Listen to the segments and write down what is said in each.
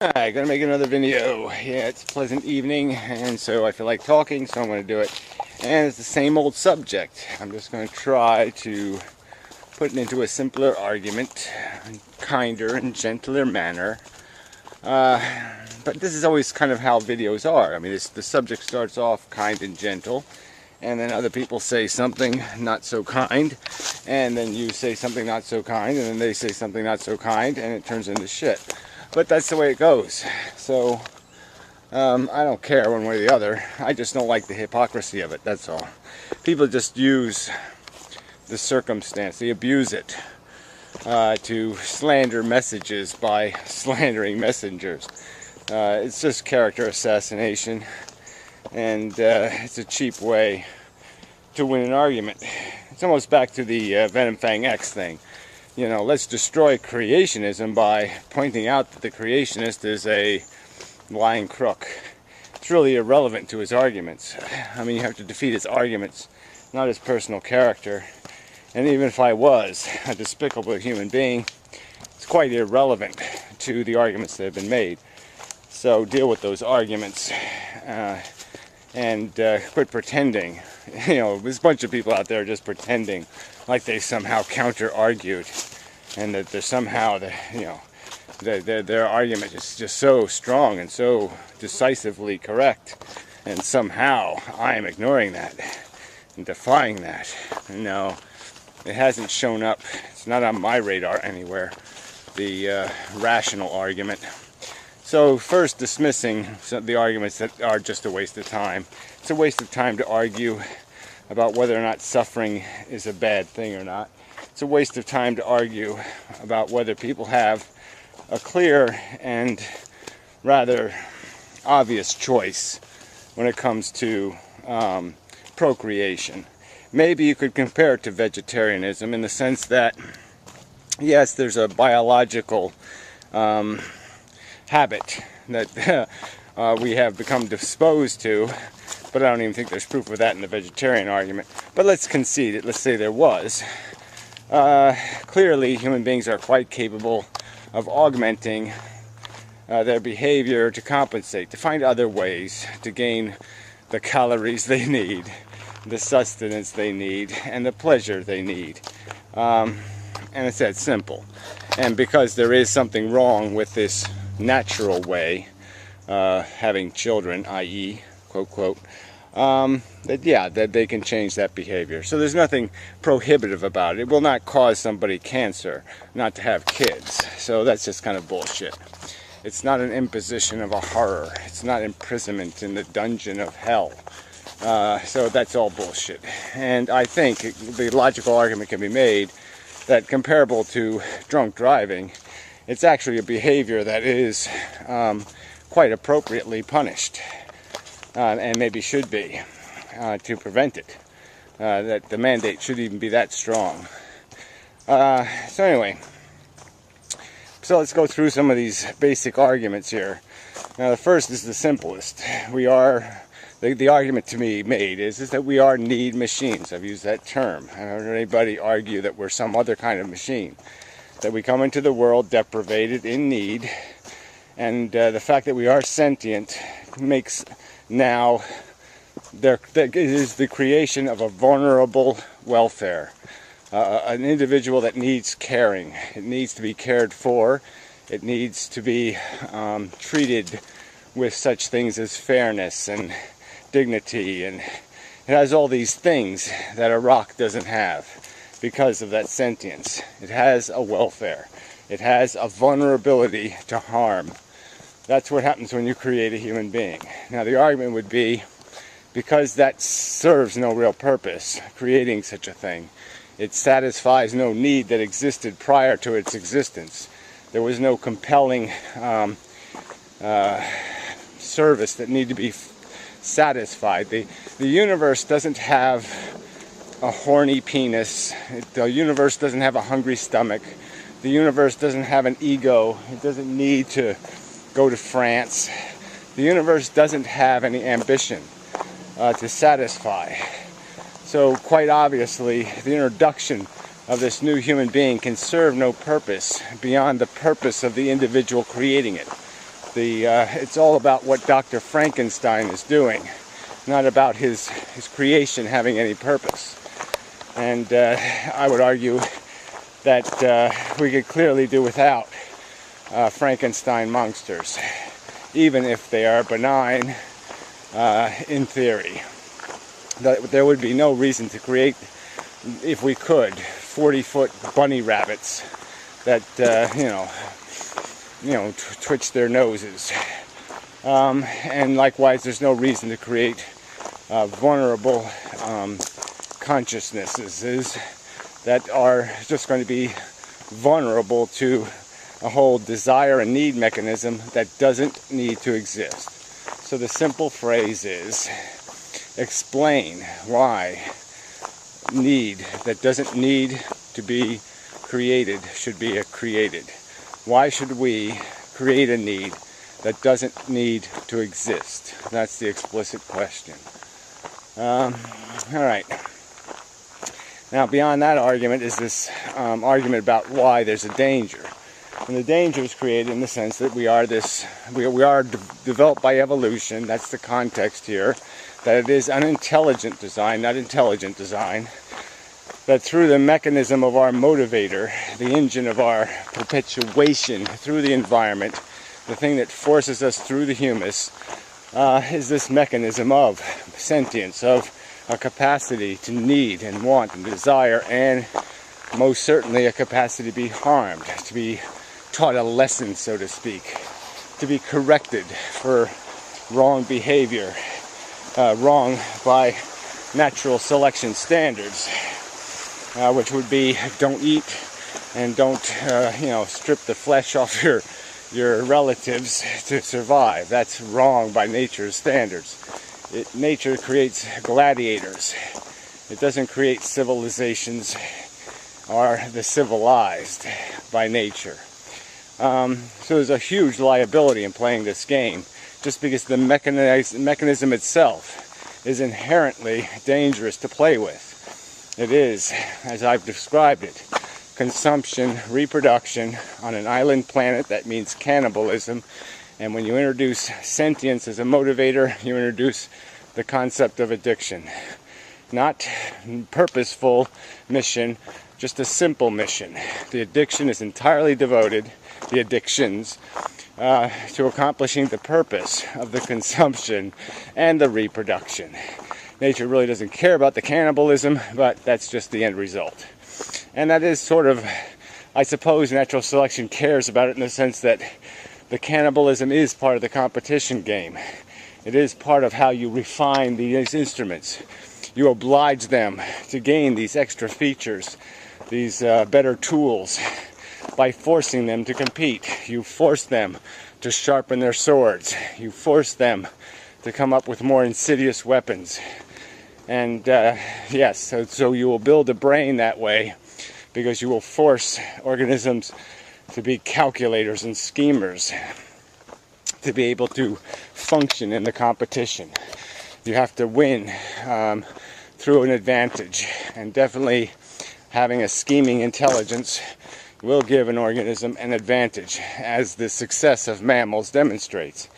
Alright, gonna make another video. Yeah, it's a pleasant evening, and so I feel like talking, so I'm gonna do it. And it's the same old subject. I'm just gonna try to put it into a simpler argument, kinder and gentler manner. But this is always kind of how videos are. I mean, the subject starts off kind and gentle, and then other people say something not so kind, and then you say something not so kind, and then they say something not so kind, and it turns into shit. But that's the way it goes. So I don't care one way or the other. I just don't like the hypocrisy of it, that's all. People just use the circumstance, they abuse it to slander messages by slandering messengers. It's just character assassination, and it's a cheap way to win an argument. It's almost back to the Venom Fang X thing. You know, let's destroy creationism by pointing out that the creationist is a lying crook. It's really irrelevant to his arguments. I mean, you have to defeat his arguments, not his personal character. And even if I was a despicable human being, it's quite irrelevant to the arguments that have been made. So deal with those arguments and quit pretending. You know, there's a bunch of people out there just pretending like they somehow counter-argued, and that they're somehow, their argument is just so strong and so decisively correct, and somehow I am ignoring that and defying that. No, it hasn't shown up. It's not on my radar anywhere, the rational argument. So first, dismissing the arguments that are just a waste of time. It's a waste of time to argue about whether or not suffering is a bad thing or not. It's a waste of time to argue about whether people have a clear and rather obvious choice when it comes to procreation. Maybe you could compare it to vegetarianism in the sense that, yes, there's a biological habit that we have become disposed to, but I don't even think there's proof of that in the vegetarian argument. But let's concede it. Let's say there was. Clearly, human beings are quite capable of augmenting their behavior to compensate, to find other ways to gain the calories they need, the sustenance they need, and the pleasure they need. And it's that simple. And because there is something wrong with this natural way, having children, i.e., quote, quote, that they can change that behavior. So there's nothing prohibitive about it. It will not cause somebody cancer not to have kids. So that's just kind of bullshit. It's not an imposition of a horror. It's not imprisonment in the dungeon of hell. So that's all bullshit. And I think the logical argument can be made that comparable to drunk driving, it's actually a behavior that is quite appropriately punished, and maybe should be, to prevent it. That the mandate should even be that strong. So anyway, so let's go through some of these basic arguments here. Now the first is the simplest. The argument to me made is that we are need machines. I've used that term. I haven't heard anybody argue that we're some other kind of machine. That we come into the world deprivated, in need, and the fact that we are sentient makes now it is the creation of a vulnerable welfare. An individual that needs caring. It needs to be cared for. It needs to be treated with such things as fairness and dignity, and it has all these things that a rock doesn't have because of that sentience. It has a welfare. It has a vulnerability to harm. That's what happens when you create a human being. Now the argument would be, because that serves no real purpose, creating such a thing, it satisfies no need that existed prior to its existence. There was no compelling service that needed to be satisfied. The universe doesn't have a horny penis. The universe doesn't have a hungry stomach. The universe doesn't have an ego. It doesn't need to go to France. The universe doesn't have any ambition to satisfy. So quite obviously, the introduction of this new human being can serve no purpose beyond the purpose of the individual creating it. it's all about what Dr. Frankenstein is doing, not about his creation having any purpose. And I would argue that we could clearly do without Frankenstein monsters, even if they are benign in theory. There would be no reason to create, if we could, 40-foot bunny rabbits that twitch their noses. And likewise, there's no reason to create vulnerable consciousnesses that are just going to be vulnerable to a whole desire and need mechanism that doesn't need to exist. So the simple phrase is, explain why need that doesn't need to be created should be created. Why should we create a need that doesn't need to exist? That's the explicit question. All right. Now, beyond that argument is this argument about why there's a danger. And the danger is created in the sense that we are developed by evolution. That's the context here. That it is unintelligent design, not intelligent design. That through the mechanism of our motivator, the engine of our perpetuation through the environment, the thing that forces us through the humus, is this mechanism of sentience, of a capacity to need and want and desire, and most certainly a capacity to be harmed, to be taught a lesson, so to speak, to be corrected for wrong behavior, wrong by natural selection standards, which would be don't eat and don't strip the flesh off your relatives to survive. That's wrong by nature's standards. Nature creates gladiators. It doesn't create civilizations or the civilized by nature. So there's a huge liability in playing this game, just because the mechanism itself is inherently dangerous to play with. It is, as I've described it, consumption, reproduction on an island planet. That means cannibalism. And when you introduce sentience as a motivator, you introduce the concept of addiction. Not purposeful mission, just a simple mission. The addiction is entirely devoted, the addictions, to accomplishing the purpose of the consumption and the reproduction. Nature really doesn't care about the cannibalism, but that's just the end result. And that is sort of, I suppose, natural selection cares about it in the sense that the cannibalism is part of the competition game. It is part of how you refine these instruments. You oblige them to gain these extra features, these better tools, by forcing them to compete. You force them to sharpen their swords. You force them to come up with more insidious weapons. And yes, so you will build a brain that way, because you will force organisms to be calculators and schemers, to be able to function in the competition. You have to win through an advantage, and definitely having a scheming intelligence will give an organism an advantage, as the success of mammals demonstrates.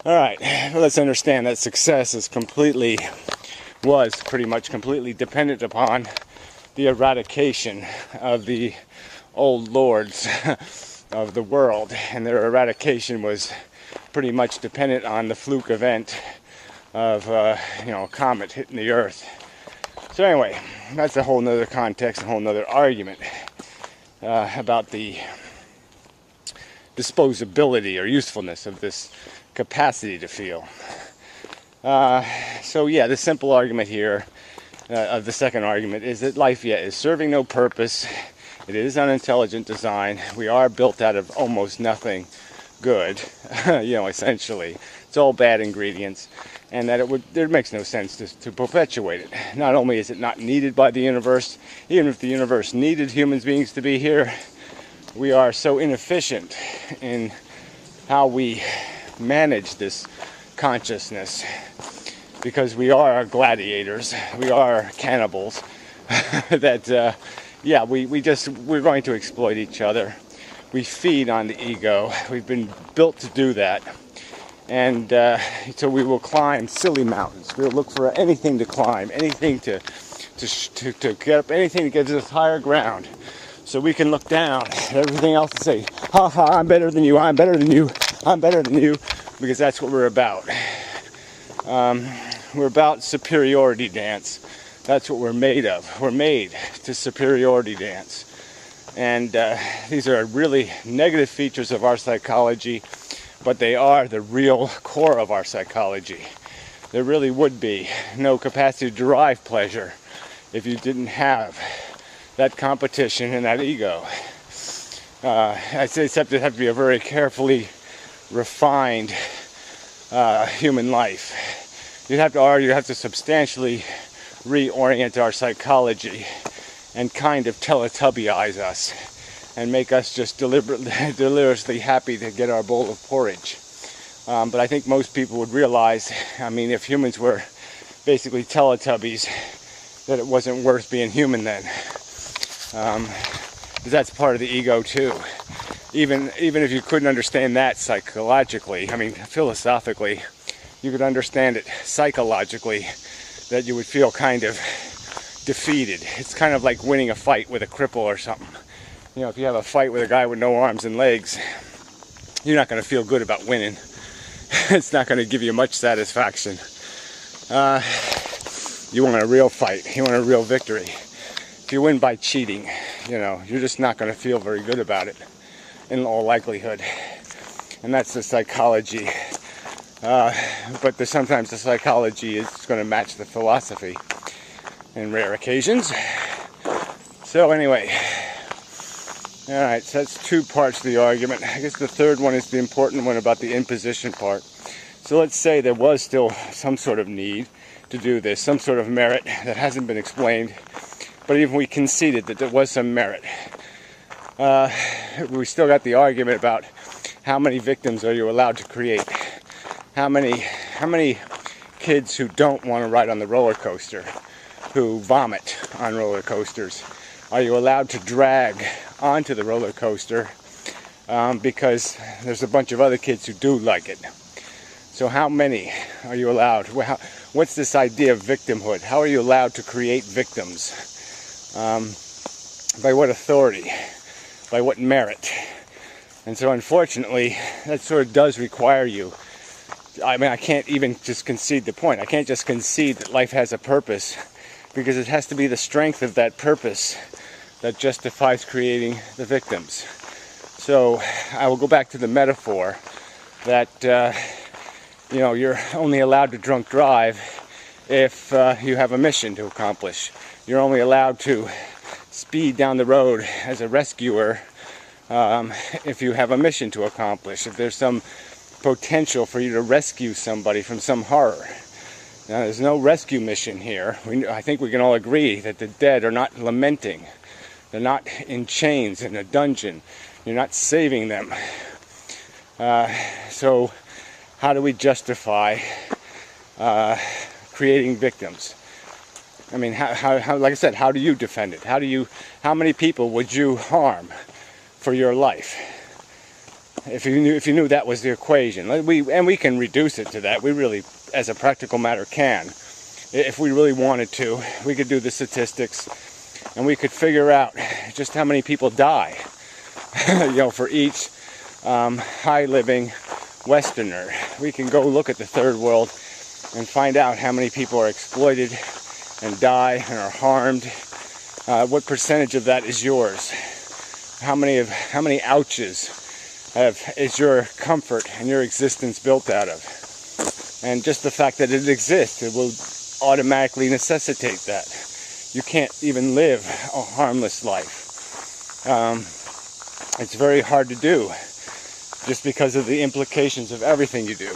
All right, let's understand that success was pretty much completely dependent upon the eradication of the old lords of the world, and their eradication was pretty much dependent on the fluke event of a comet hitting the Earth. So anyway, that's a whole nother context, a whole nother argument about the disposability or usefulness of this capacity to feel. So yeah, the simple argument here of the second argument is that life is serving no purpose. It is unintelligent design. We are built out of almost nothing good, essentially. It's all bad ingredients, and that it makes no sense to perpetuate it. Not only is it not needed by the universe, even if the universe needed human beings to be here, we are so inefficient in how we manage this consciousness, because we are gladiators, we are cannibals, that we're going to exploit each other. we feed on the ego. We've been built to do that. And so we will climb silly mountains. We'll look for anything to climb, anything to get up, anything that gives us higher ground. So we can look down at everything else and say, ha ha, I'm better than you, I'm better than you, I'm better than you, because that's what we're about. We're about superiority dance. That's what we're made of. We're made to superiority dance. And these are really negative features of our psychology, but they are the real core of our psychology. There really would be no capacity to derive pleasure if you didn't have that competition and that ego. I say except it have to be a very carefully refined human life. You'd have to argue, you have to substantially reorient our psychology and kind of Teletubby-ize us and make us just deliriously happy to get our bowl of porridge. But I think most people would realize, I mean, if humans were basically Teletubbies, that it wasn't worth being human then. Because that's part of the ego too. Even if you couldn't understand that psychologically, I mean, philosophically, you could understand it psychologically, that you would feel kind of defeated. It's kind of like winning a fight with a cripple or something. You know, if you have a fight with a guy with no arms and legs, you're not going to feel good about winning. It's not going to give you much satisfaction. You want a real fight. You want a real victory. If you win by cheating, you know, you're just not going to feel very good about it, in all likelihood. And that's the psychology. But sometimes the psychology is going to match the philosophy in rare occasions. So anyway, alright, so that's two parts of the argument. I guess the third one is the important one about the imposition part. So let's say there was still some sort of need to do this, some sort of merit that hasn't been explained, but even we conceded that there was some merit. We still got the argument about how many victims are you allowed to create. How many kids who don't want to ride on the roller coaster, who vomit on roller coasters, are you allowed to drag onto the roller coaster because there's a bunch of other kids who do like it? So how many are you allowed? What's this idea of victimhood? How are you allowed to create victims? By what authority? By what merit? And so unfortunately, that sort of does require you. I mean, I can't even just concede the point. I can't just concede that life has a purpose, because it has to be the strength of that purpose that justifies creating the victims. So I will go back to the metaphor that you know, you're only allowed to drunk drive if you have a mission to accomplish. You're only allowed to speed down the road as a rescuer if you have a mission to accomplish, if there's some potential for you to rescue somebody from some horror. Now, there's no rescue mission here. I think we can all agree that the dead are not lamenting. They're not in chains in a dungeon. You're not saving them. So how do we justify creating victims? I mean, how, like I said, how do you defend it? How many people would you harm for your life? If you knew that was the equation, and we can reduce it to that. We really, as a practical matter, can. If we really wanted to, we could do the statistics, and we could figure out just how many people die, you know, for each high-living Westerner. We can go look at the third world and find out how many people are exploited and die and are harmed. What percentage of that is yours? How many ouches is your comfort and your existence built out of? And just the fact that it exists, it will automatically necessitate that. You can't even live a harmless life. It's very hard to do, just because of the implications of everything you do.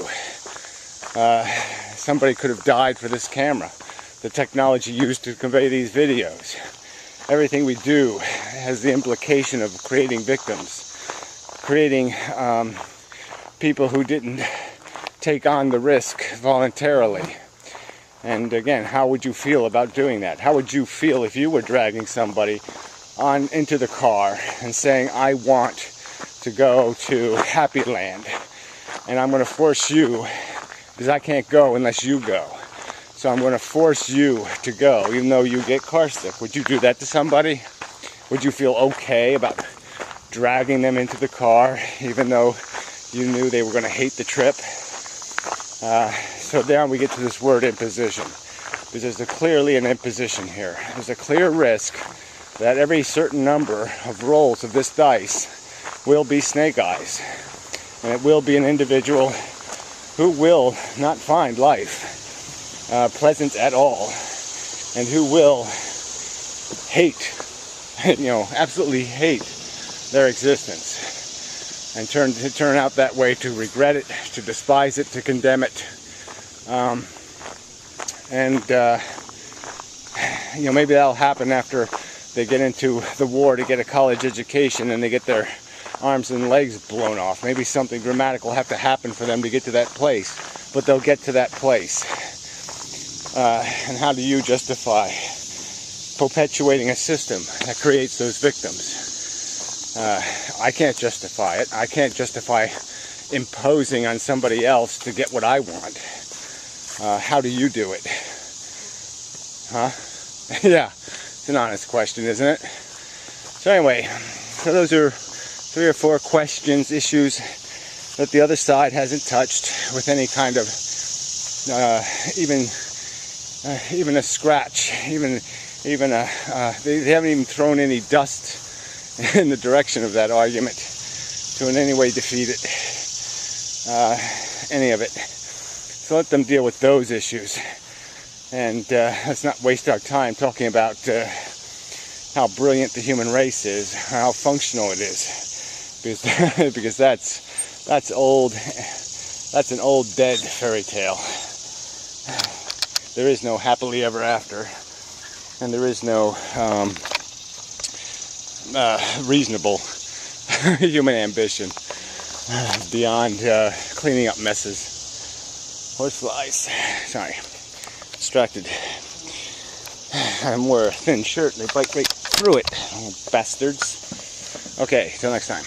Somebody could have died for this camera, the technology used to convey these videos. Everything we do has the implication of creating victims. Creating people who didn't take on the risk voluntarily. And again, how would you feel about doing that? How would you feel if you were dragging somebody on into the car and saying, I want to go to Happy Land. And I'm going to force you, because I can't go unless you go. So I'm going to force you to go, even though you get car sick. Would you do that to somebody? Would you feel okay about dragging them into the car, even though you knew they were going to hate the trip? So down we get to this word imposition. Because there's clearly an imposition here. There's a clear risk that every certain number of rolls of this dice will be snake eyes. And it will be an individual who will not find life pleasant at all, and who will hate, absolutely hate their existence, and turn out that way, to regret it, to despise it, to condemn it, maybe that'll happen after they get into the war to get a college education and they get their arms and legs blown off. Maybe something dramatic will have to happen for them to get to that place, but they'll get to that place. And how do you justify perpetuating a system that creates those victims? I can't justify it. I can't justify imposing on somebody else to get what I want. How do you do it? Huh? Yeah, it's an honest question, isn't it? So anyway, so those are 3 or 4 questions, issues that the other side hasn't touched with any kind of even a scratch, they haven't even thrown any dust in the direction of that argument to in any way defeat it, any of it. So let them deal with those issues, and let's not waste our time talking about how brilliant the human race is, how functional it is, because that's old. That's an old dead fairy tale. There is no happily ever after, and there is no reasonable human ambition beyond cleaning up messes. Horseflies. Sorry, distracted. I wore a thin shirt and they bite right through it, little bastards. Okay, till next time.